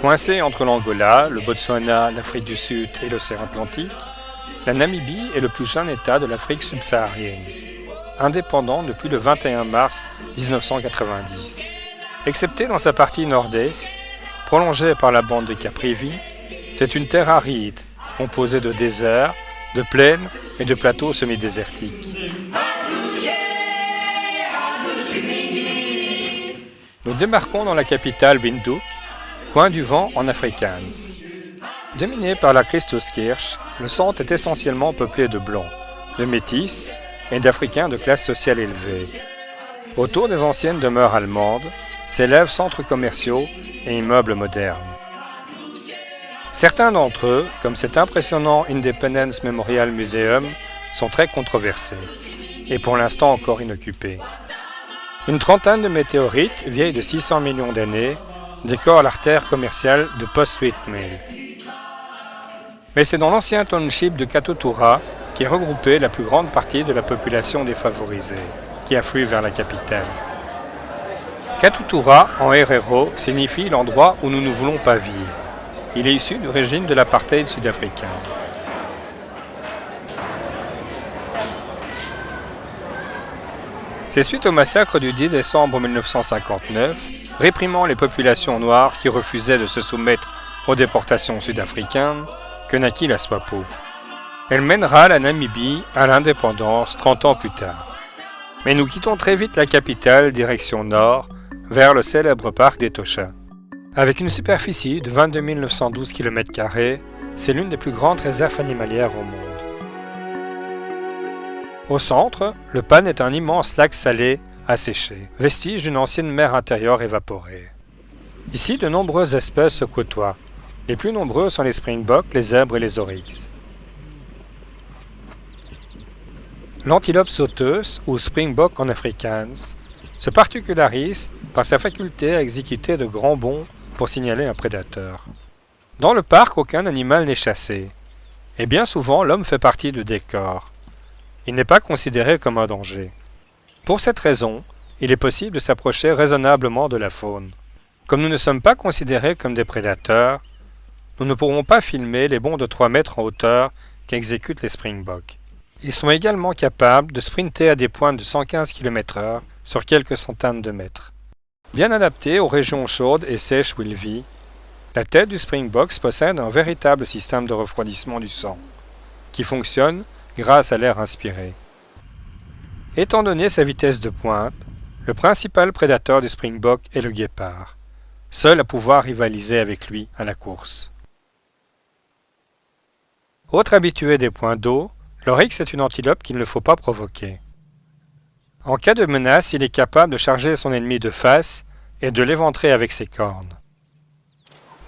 Coincée entre l'Angola, le Botswana, l'Afrique du Sud et l'océan Atlantique, la Namibie est le plus jeune État de l'Afrique subsaharienne, indépendant depuis le 21 mars 1990. Excepté dans sa partie nord-est, prolongée par la bande de Caprivi, c'est une terre aride, composée de déserts, de plaines et de plateaux semi-désertiques. Nous débarquons dans la capitale Windhoek, coin du vent en Afrikaans. Dominé par la Christuskirche, le centre est essentiellement peuplé de blancs, de métis et d'Africains de classe sociale élevée. Autour des anciennes demeures allemandes s'élèvent centres commerciaux et immeubles modernes. Certains d'entre eux, comme cet impressionnant Independence Memorial Museum, sont très controversés et pour l'instant encore inoccupés. Une trentaine de météorites, vieilles de 600 millions d'années, décorent l'artère commerciale de Postwithmil. Mais c'est dans l'ancien township de Katutura qui est regroupée la plus grande partie de la population défavorisée, qui afflue vers la capitale. Katutura, en Herero, signifie l'endroit où nous ne voulons pas vivre. Il est issu du régime de l'apartheid sud-africain. C'est suite au massacre du 10 décembre 1959, réprimant les populations noires qui refusaient de se soumettre aux déportations sud-africaines, que naquit la SWAPO. Elle mènera la Namibie à l'indépendance 30 ans plus tard. Mais nous quittons très vite la capitale direction nord, vers le célèbre parc d'Etosha. Avec une superficie de 22 912 km², c'est l'une des plus grandes réserves animalières au monde. Au centre, le Pan est un immense lac salé asséché, vestige d'une ancienne mer intérieure évaporée. Ici, de nombreuses espèces se côtoient. Les plus nombreux sont les springboks, les zèbres et les oryx. L'antilope sauteuse, ou springbok en afrikaans, se particularise par sa faculté à exécuter de grands bonds pour signaler un prédateur. Dans le parc, aucun animal n'est chassé, et bien souvent l'homme fait partie du décor. Il n'est pas considéré comme un danger. Pour cette raison, il est possible de s'approcher raisonnablement de la faune. Comme nous ne sommes pas considérés comme des prédateurs, nous ne pourrons pas filmer les bonds de 3 mètres en hauteur qu'exécutent les springboks. Ils sont également capables de sprinter à des pointes de 115 km/h sur quelques centaines de mètres. Bien adaptée aux régions chaudes et sèches où il vit, la tête du springbok possède un véritable système de refroidissement du sang, qui fonctionne grâce à l'air inspiré. Étant donné sa vitesse de pointe, le principal prédateur du springbok est le guépard, seul à pouvoir rivaliser avec lui à la course. Autre habitué des points d'eau, l'oryx est une antilope qu'il ne faut pas provoquer. En cas de menace, il est capable de charger son ennemi de face et de l'éventrer avec ses cornes.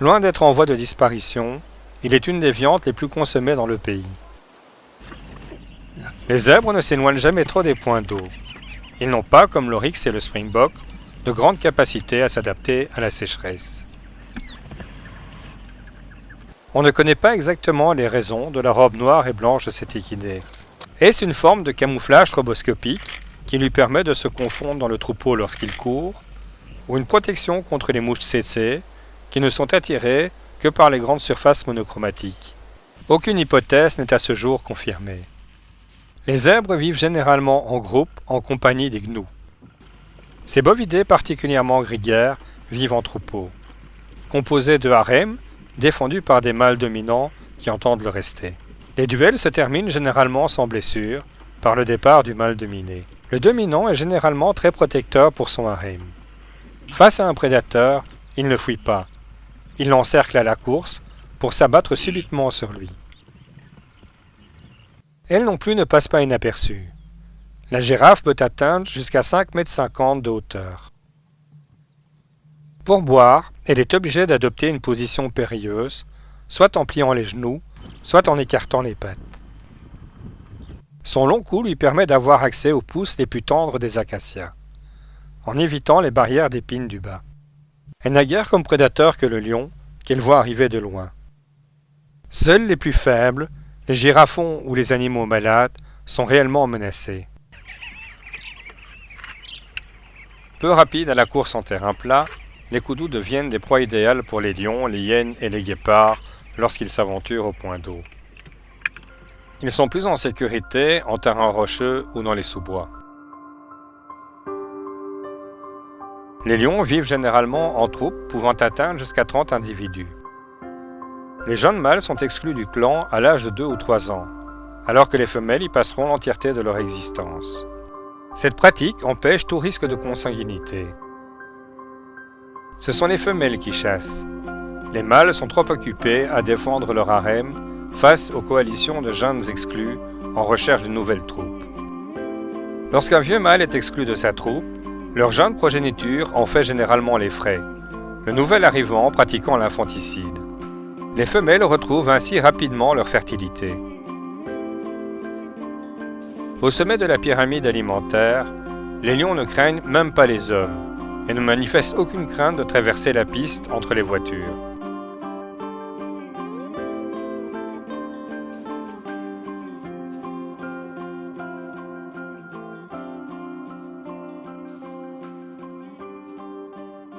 Loin d'être en voie de disparition, il est une des viandes les plus consommées dans le pays. Les zèbres ne s'éloignent jamais trop des points d'eau. Ils n'ont pas, comme l'oryx et le springbok, de grande capacité à s'adapter à la sécheresse. On ne connaît pas exactement les raisons de la robe noire et blanche de cet équidé. Est-ce une forme de camouflage stroboscopique qui lui permet de se confondre dans le troupeau lorsqu'il court, ou une protection contre les mouches tsetse qui ne sont attirées que par les grandes surfaces monochromatiques? Aucune hypothèse n'est à ce jour confirmée. Les zèbres vivent généralement en groupe en compagnie des gnous. Ces bovidés particulièrement grégaires vivent en troupeau, composés de harems défendus par des mâles dominants qui entendent le rester. Les duels se terminent généralement sans blessure par le départ du mâle dominé. Le dominant est généralement très protecteur pour son harem. Face à un prédateur, il ne fuit pas. Il l'encercle à la course pour s'abattre subitement sur lui. Elle non plus ne passe pas inaperçue. La girafe peut atteindre jusqu'à 5,50 m de hauteur. Pour boire, elle est obligée d'adopter une position périlleuse, soit en pliant les genoux, soit en écartant les pattes. Son long cou lui permet d'avoir accès aux pousses les plus tendres des acacias, en évitant les barrières d'épines du bas. Elle n'a guère comme prédateur que le lion, qu'elle voit arriver de loin. Seuls les plus faibles, les girafons ou les animaux malades, sont réellement menacés. Peu rapide à la course en terrain plat, les koudous deviennent des proies idéales pour les lions, les hyènes et les guépards lorsqu'ils s'aventurent au point d'eau. Ils sont plus en sécurité en terrain rocheux ou dans les sous-bois. Les lions vivent généralement en troupes pouvant atteindre jusqu'à 30 individus. Les jeunes mâles sont exclus du clan à l'âge de 2 ou 3 ans, alors que les femelles y passeront l'entièreté de leur existence. Cette pratique empêche tout risque de consanguinité. Ce sont les femelles qui chassent. Les mâles sont trop occupés à défendre leur harem face aux coalitions de jeunes exclus en recherche de nouvelles troupes. Lorsqu'un vieux mâle est exclu de sa troupe, leur jeune progéniture en fait généralement les frais, le nouvel arrivant pratiquant l'infanticide. Les femelles retrouvent ainsi rapidement leur fertilité. Au sommet de la pyramide alimentaire, les lions ne craignent même pas les hommes et ne manifestent aucune crainte de traverser la piste entre les voitures.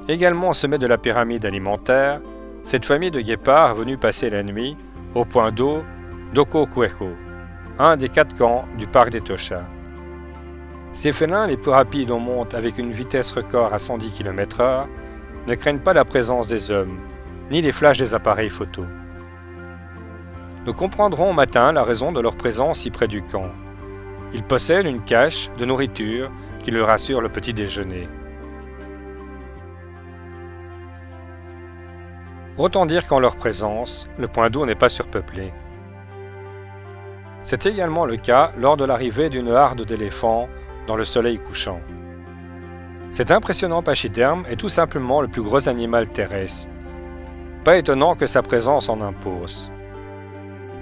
Également au sommet de la pyramide alimentaire, cette famille de guépards est venue passer la nuit au point d'eau d'Okokweko, un des 4 camps du parc d'Etosha. Ces félins les plus rapides au monde avec une vitesse record à 110 km/h ne craignent pas la présence des hommes, ni les flashs des appareils photo. Nous comprendrons au matin la raison de leur présence si près du camp. Ils possèdent une cache de nourriture qui leur assure le petit déjeuner. Autant dire qu'en leur présence, le point d'eau n'est pas surpeuplé. C'est également le cas lors de l'arrivée d'une harde d'éléphants dans le soleil couchant. Cet impressionnant pachyderme est tout simplement le plus gros animal terrestre. Pas étonnant que sa présence en impose.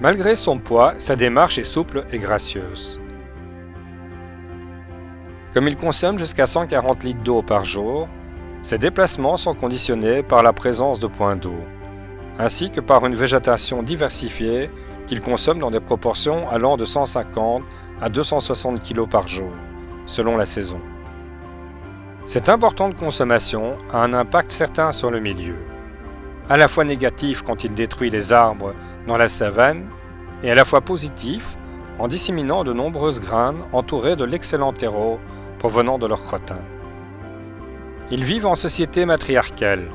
Malgré son poids, sa démarche est souple et gracieuse. Comme il consomme jusqu'à 140 litres d'eau par jour, ses déplacements sont conditionnés par la présence de points d'eau, ainsi que par une végétation diversifiée qu'il consomme dans des proportions allant de 150 à 260 kg par jour, selon la saison. Cette importante consommation a un impact certain sur le milieu, à la fois négatif quand il détruit les arbres dans la savane, et à la fois positif en disséminant de nombreuses graines entourées de l'excellent terreau provenant de leurs crottins. Ils vivent en société matriarcale,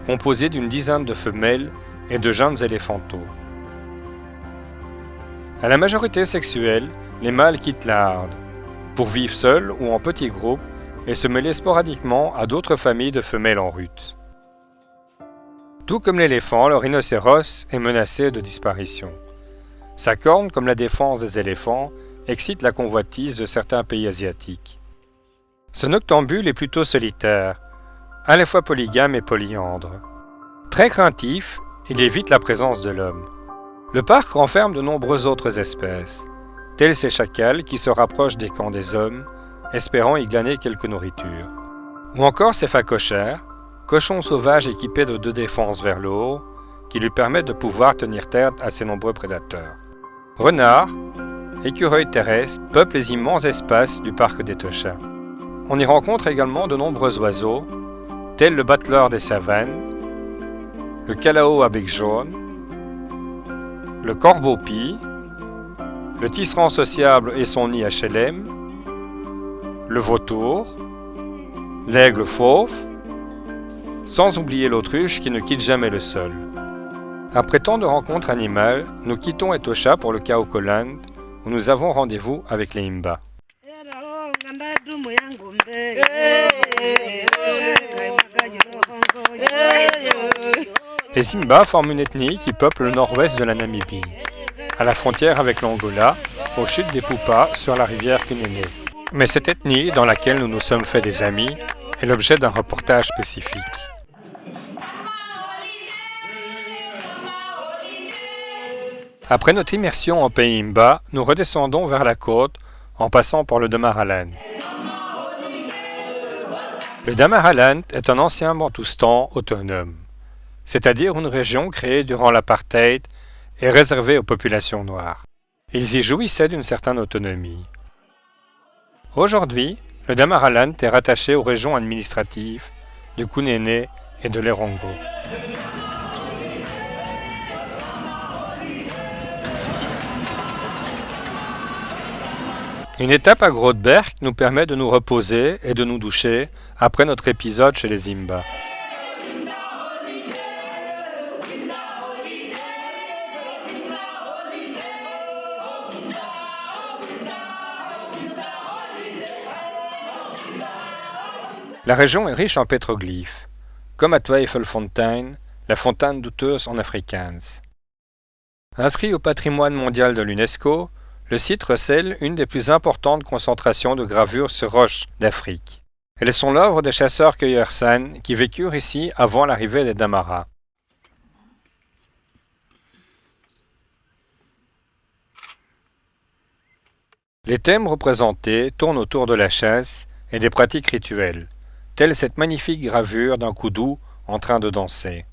composée d'une dizaine de femelles et de jeunes éléphantaux. À la majorité sexuelle, les mâles quittent la harde, pour vivre seuls ou en petits groupes et se mêler sporadiquement à d'autres familles de femelles en route. Tout comme l'éléphant, le rhinocéros est menacé de disparition. Sa corne, comme la défense des éléphants, excite la convoitise de certains pays asiatiques. Ce noctambule est plutôt solitaire, à la fois polygame et polyandre. Très craintif, il évite la présence de l'homme. Le parc renferme de nombreuses autres espèces, tels ces chacals qui se rapprochent des camps des hommes, espérant y glaner quelque nourriture. Ou encore ces phacochères, cochons sauvages équipés de 2 défenses vers le haut, qui lui permettent de pouvoir tenir tête à ses nombreux prédateurs. Renards, écureuils terrestres peuplent les immenses espaces du parc d'Etosha. On y rencontre également de nombreux oiseaux, tels le battleur des savanes, le calao à bec jaune, le corbeau-pie, le tisserand sociable et son nid HLM, le vautour, l'aigle fauve, sans oublier l'autruche qui ne quitte jamais le sol. Après tant de rencontres animales, nous quittons Etosha pour le Kaokoland, où nous avons rendez-vous avec les Himba. Les Himba forment une ethnie qui peuple le nord-ouest de la Namibie, à la frontière avec l'Angola, aux chutes des Poupas sur la rivière Kunene. Mais cette ethnie, dans laquelle nous nous sommes fait des amis, est l'objet d'un reportage spécifique. Après notre immersion en pays Himba, nous redescendons vers la côte en passant par le Damaraland. Le Damaraland est un ancien Bantoustan autonome, c'est-à-dire une région créée durant l'apartheid et réservée aux populations noires. Ils y jouissaient d'une certaine autonomie. Aujourd'hui, le Damaraland est rattaché aux régions administratives de Kunene et de l'Erongo. Une étape à Grootberg nous permet de nous reposer et de nous doucher après notre épisode chez les Zimba. La région est riche en pétroglyphes, comme à Twijfelfontein, la fontaine douteuse en afrikaans. Inscrit au patrimoine mondial de l'UNESCO, le site recèle une des plus importantes concentrations de gravures sur roche d'Afrique. Elles sont l'œuvre des chasseurs-cueilleurs San qui vécurent ici avant l'arrivée des Damara. Les thèmes représentés tournent autour de la chasse et des pratiques rituelles, telle cette magnifique gravure d'un koudou en train de danser.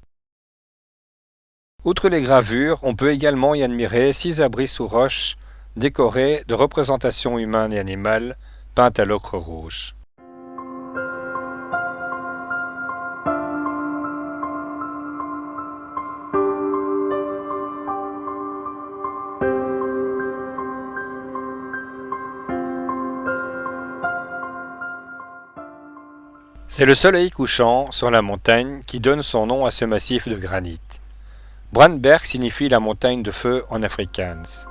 Outre les gravures, on peut également y admirer 6 abris sous roche décorés de représentations humaines et animales peintes à l'ocre rouge. C'est le soleil couchant sur la montagne qui donne son nom à ce massif de granit. Brandberg signifie la montagne de feu en afrikaans.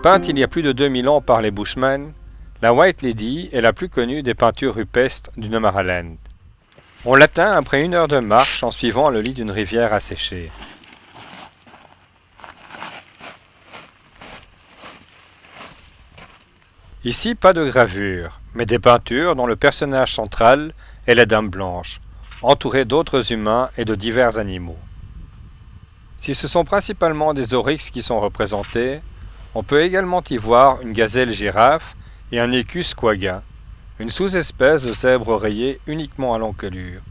Peinte il y a plus de 2000 ans par les Bushmen, la White Lady est la plus connue des peintures rupestres du Namaaraland. On l'atteint après 1 heure de marche en suivant le lit d'une rivière asséchée. Ici, pas de gravure, mais des peintures dont le personnage central est la Dame Blanche, entourée d'autres humains et de divers animaux. Si ce sont principalement des oryx qui sont représentés, on peut également y voir une gazelle girafe et un écus quagga, une sous-espèce de zèbre rayé uniquement à l'encolure,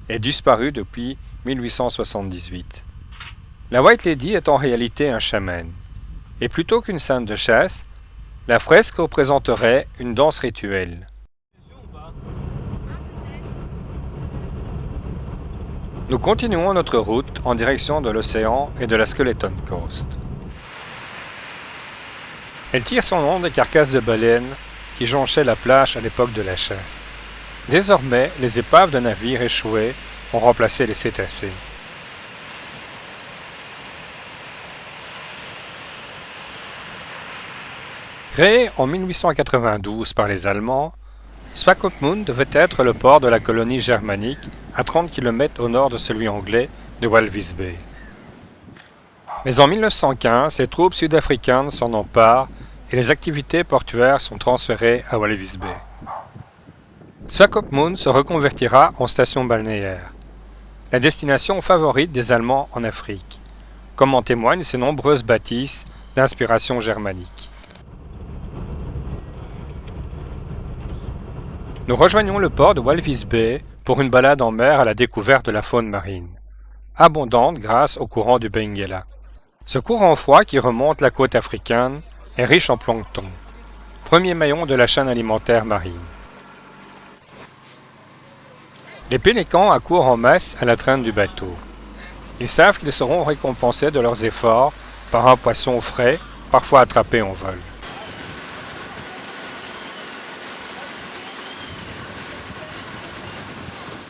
et disparue depuis 1878. La White Lady est en réalité un chaman, et plutôt qu'une scène de chasse, la fresque représenterait une danse rituelle. Nous continuons notre route en direction de l'océan et de la Skeleton Coast. Elle tire son nom des carcasses de baleines qui jonchaient la plage à l'époque de la chasse. Désormais, les épaves de navires échoués ont remplacé les cétacés. Créé en 1892 par les Allemands, Swakopmund devait être le port de la colonie germanique à 30 km au nord de celui anglais de Walvis Bay. Mais en 1915, les troupes sud-africaines s'en emparent et les activités portuaires sont transférées à Walvis Bay. Swakopmund se reconvertira en station balnéaire, la destination favorite des Allemands en Afrique, comme en témoignent ses nombreuses bâtisses d'inspiration germanique. Nous rejoignons le port de Walvis Bay pour une balade en mer à la découverte de la faune marine, abondante grâce au courant du Benguela. Ce courant froid qui remonte la côte africaine est riche en plancton, premier maillon de la chaîne alimentaire marine. Les pélicans accourent en masse à la traîne du bateau. Ils savent qu'ils seront récompensés de leurs efforts par un poisson frais, parfois attrapé en vol.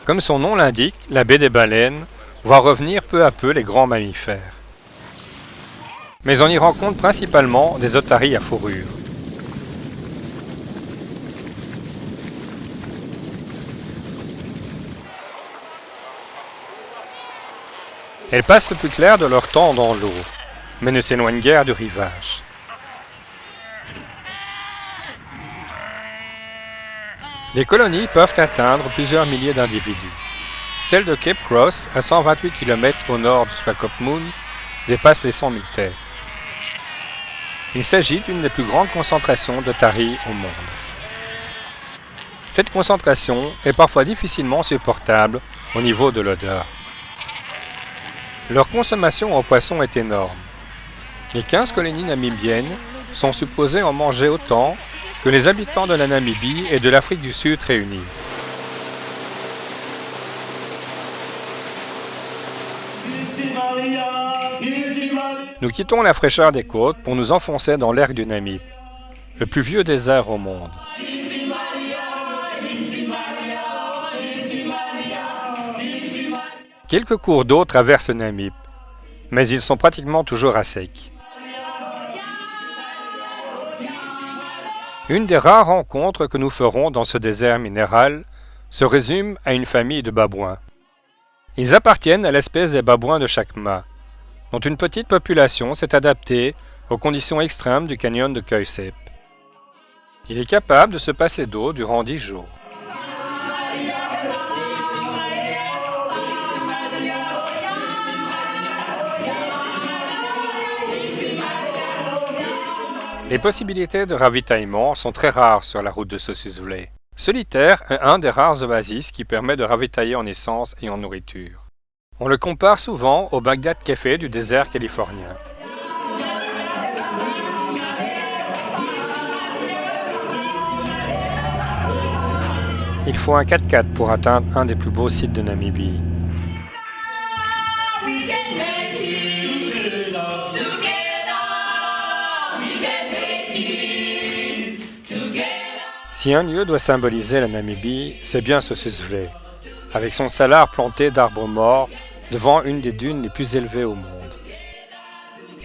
Comme son nom l'indique, la baie des baleines voit revenir peu à peu les grands mammifères. Mais on y rencontre principalement des otaries à fourrure. Elles passent le plus clair de leur temps dans l'eau, mais ne s'éloignent guère du rivage. Les colonies peuvent atteindre plusieurs milliers d'individus. Celle de Cape Cross, à 128 km au nord de Swakopmund, dépasse les 100 000 têtes. Il s'agit d'une des plus grandes concentrations d'otaries au monde. Cette concentration est parfois difficilement supportable au niveau de l'odeur. Leur consommation en poisson est énorme. Les 15 colonies namibiennes sont supposées en manger autant que les habitants de la Namibie et de l'Afrique du Sud réunis. Nous quittons la fraîcheur des côtes pour nous enfoncer dans l'Erg du Namib, le plus vieux désert au monde. Quelques cours d'eau traversent le Namib, mais ils sont pratiquement toujours à sec. Une des rares rencontres que nous ferons dans ce désert minéral se résume à une famille de babouins. Ils appartiennent à l'espèce des babouins de Chacma, dont une petite population s'est adaptée aux conditions extrêmes du canyon de Koisep. Il est capable de se passer d'eau durant 10 jours. Les possibilités de ravitaillement sont très rares sur la route de Sossusvlei. Solitaire est un des rares oasis qui permet de ravitailler en essence et en nourriture. On le compare souvent au Bagdad Café du désert californien. Il faut un 4x4 pour atteindre un des plus beaux sites de Namibie. Si un lieu doit symboliser la Namibie, c'est bien Sossusvlei, avec son salar planté d'arbres morts devant une des dunes les plus élevées au monde.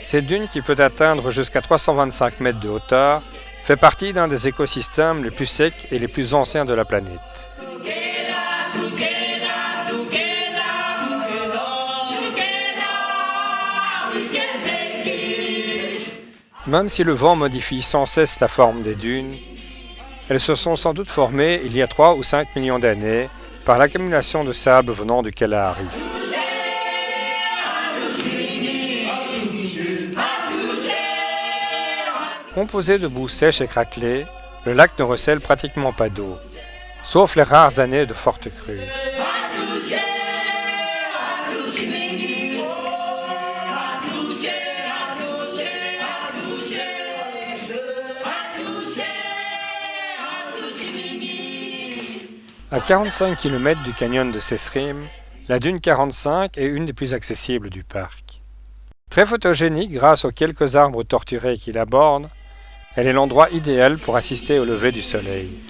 Cette dune, qui peut atteindre jusqu'à 325 mètres de hauteur, fait partie d'un des écosystèmes les plus secs et les plus anciens de la planète. Même si le vent modifie sans cesse la forme des dunes, elles se sont sans doute formées il y a 3 ou 5 millions d'années par l'accumulation de sable venant du Kalahari. Composé de boue sèche et craquelée, le lac ne recèle pratiquement pas d'eau, sauf les rares années de fortes crues. À 45 km du canyon de Sesrim, la dune 45 est une des plus accessibles du parc. Très photogénique grâce aux quelques arbres torturés qui la bordent, elle est l'endroit idéal pour assister au lever du soleil.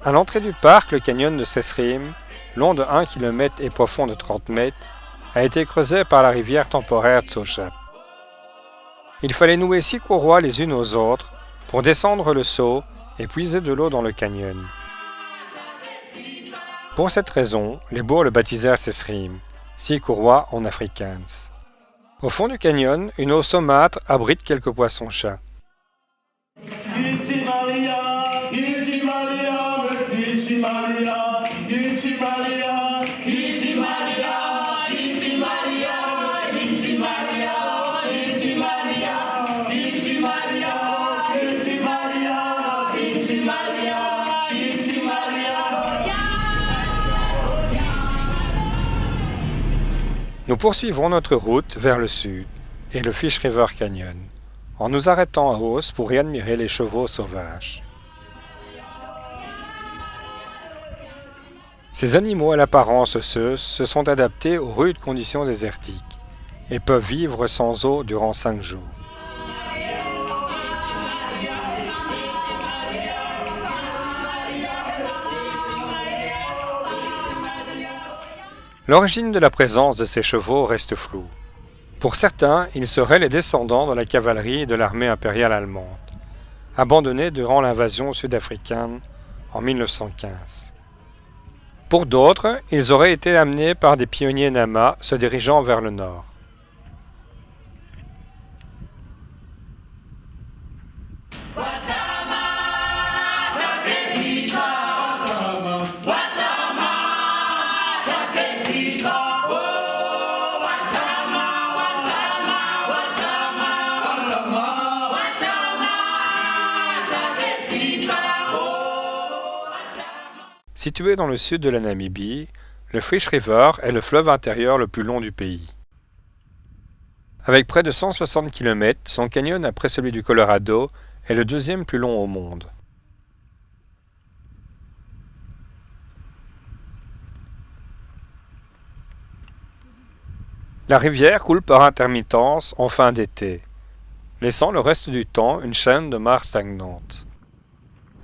À l'entrée du parc, le canyon de Sesrim, long de 1 km et profond de 30 mètres, a été creusé par la rivière temporaire Tsochap. Il fallait nouer 6 courroies les unes aux autres pour descendre le seau et puiser de l'eau dans le canyon. Pour cette raison, les Boers le baptisèrent Sesrim, 6 courroies en afrikaans. Au fond du canyon, une eau saumâtre abrite quelques poissons-chats. Nous poursuivrons notre route vers le sud et le Fish River Canyon, en nous arrêtant à Hausse pour y admirer les chevaux sauvages. Ces animaux à l'apparence osseuse se sont adaptés aux rudes conditions désertiques et peuvent vivre sans eau durant 5 jours. L'origine de la présence de ces chevaux reste floue. Pour certains, ils seraient les descendants de la cavalerie de l'armée impériale allemande, abandonnée durant l'invasion sud-africaine en 1915. Pour d'autres, ils auraient été amenés par des pionniers Nama se dirigeant vers le nord. Situé dans le sud de la Namibie, le Fish River est le fleuve intérieur le plus long du pays. Avec près de 160 km, son canyon après celui du Colorado est le deuxième plus long au monde. La rivière coule par intermittence en fin d'été, laissant le reste du temps une chaîne de mares stagnantes.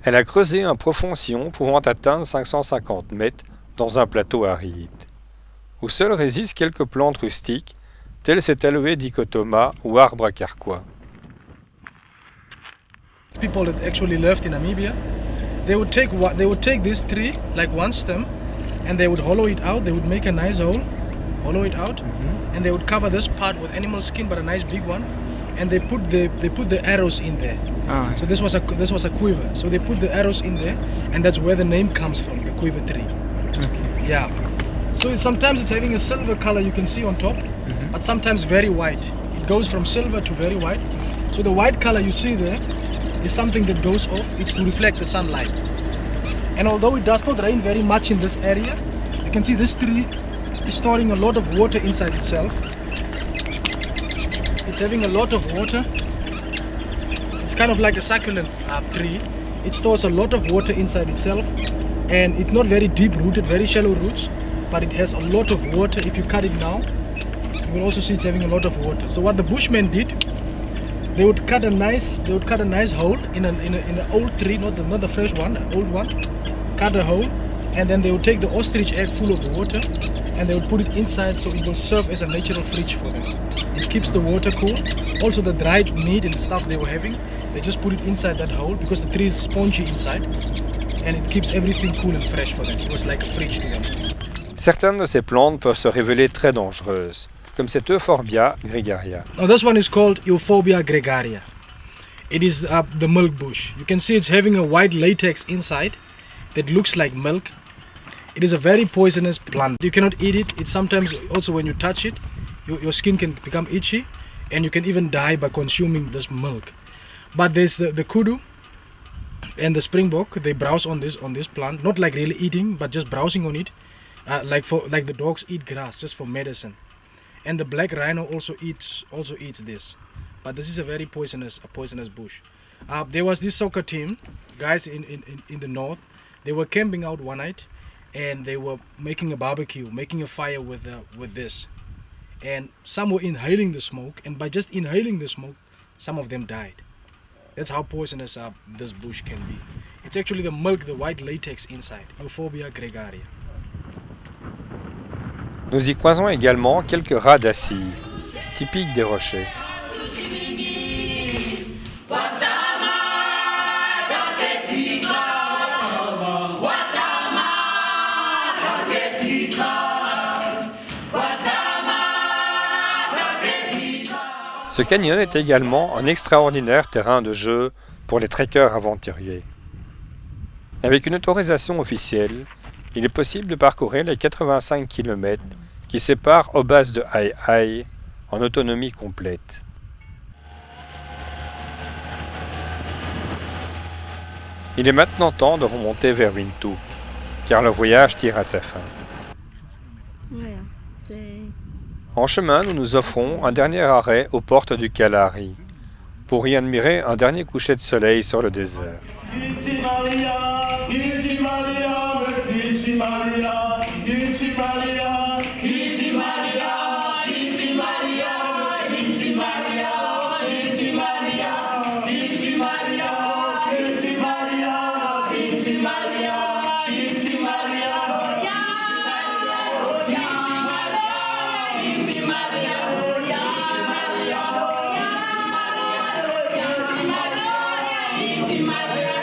Elle a creusé un profond sillon pouvant atteindre 550 mètres dans un plateau aride, où seules résistent quelques plantes rustiques, telles cet aloe dichotoma ou arbre à carquois. People that actually lived in Namibia, they would take this tree like one stem, and they would hollow it out. They would make a nice hole, hollow it out, and they would cover this part with animal skin, but a nice big one. And they put the arrows in there. Ah. So this was a quiver. So they put the arrows in there, and that's where the name comes from, the quiver tree. Okay. Yeah. So sometimes it's having a silver color you can see on top, but sometimes very white. It goes from silver to very white. So the white color you see there is something that goes off. It's to reflect the sunlight. And although it does not rain very much in this area, you can see this tree is storing a lot of water inside itself. It's having a lot of water. It's kind of like a succulent tree. It stores a lot of water inside itself, and it's not very deep rooted, very shallow roots, but it has a lot of water. If you cut it now, you will also see it's having a lot of water. So what the Bushmen did, they would cut a nice hole in an old tree, not the fresh one, the old one. Cut a hole, and then they would take the ostrich egg full of water, and they would put it inside, so it will serve as a natural fridge for them. It keeps the water cool. Also the dried meat and stuff they were having, they just put it inside that hole because the tree is spongy inside, and it keeps everything cool and fresh for them. It was like a fridge to them. Certaines de ces plantes peuvent se révéler très dangereuses, comme cette Euphorbia gregaria. Now this one is called Euphorbia gregaria. It is the milk bush. You can see it's having a white latex inside that looks like milk. It is a very poisonous plant. You cannot eat it. It's sometimes also when you touch it, your skin can become itchy, and you can even die by consuming this milk. But there's the kudu and the springbok. They browse on this plant, not like really eating, but just browsing on it, like the dogs eat grass just for medicine. And the black rhino also eats this. But this is a very poisonous bush. There was this soccer team, guys in the north. They were camping out one night, and they were making a barbecue, making a fire with this. And some were inhaling the smoke, and by just inhaling the smoke, some of them died. That's how poisonous this bush can be. It's actually the milk, the white latex inside, Euphorbia gregaria. Nous y croisons également quelques rats d'acille, typiques des rochers. Ce canyon est également un extraordinaire terrain de jeu pour les trekkers aventuriers. Avec une autorisation officielle, il est possible de parcourir les 85 km qui séparent Obas de Ai en autonomie complète. Il est maintenant temps de remonter vers Windhoek, car le voyage tire à sa fin. En chemin, nous nous offrons un dernier arrêt aux portes du Kalahari, pour y admirer un dernier coucher de soleil sur le désert. Maria.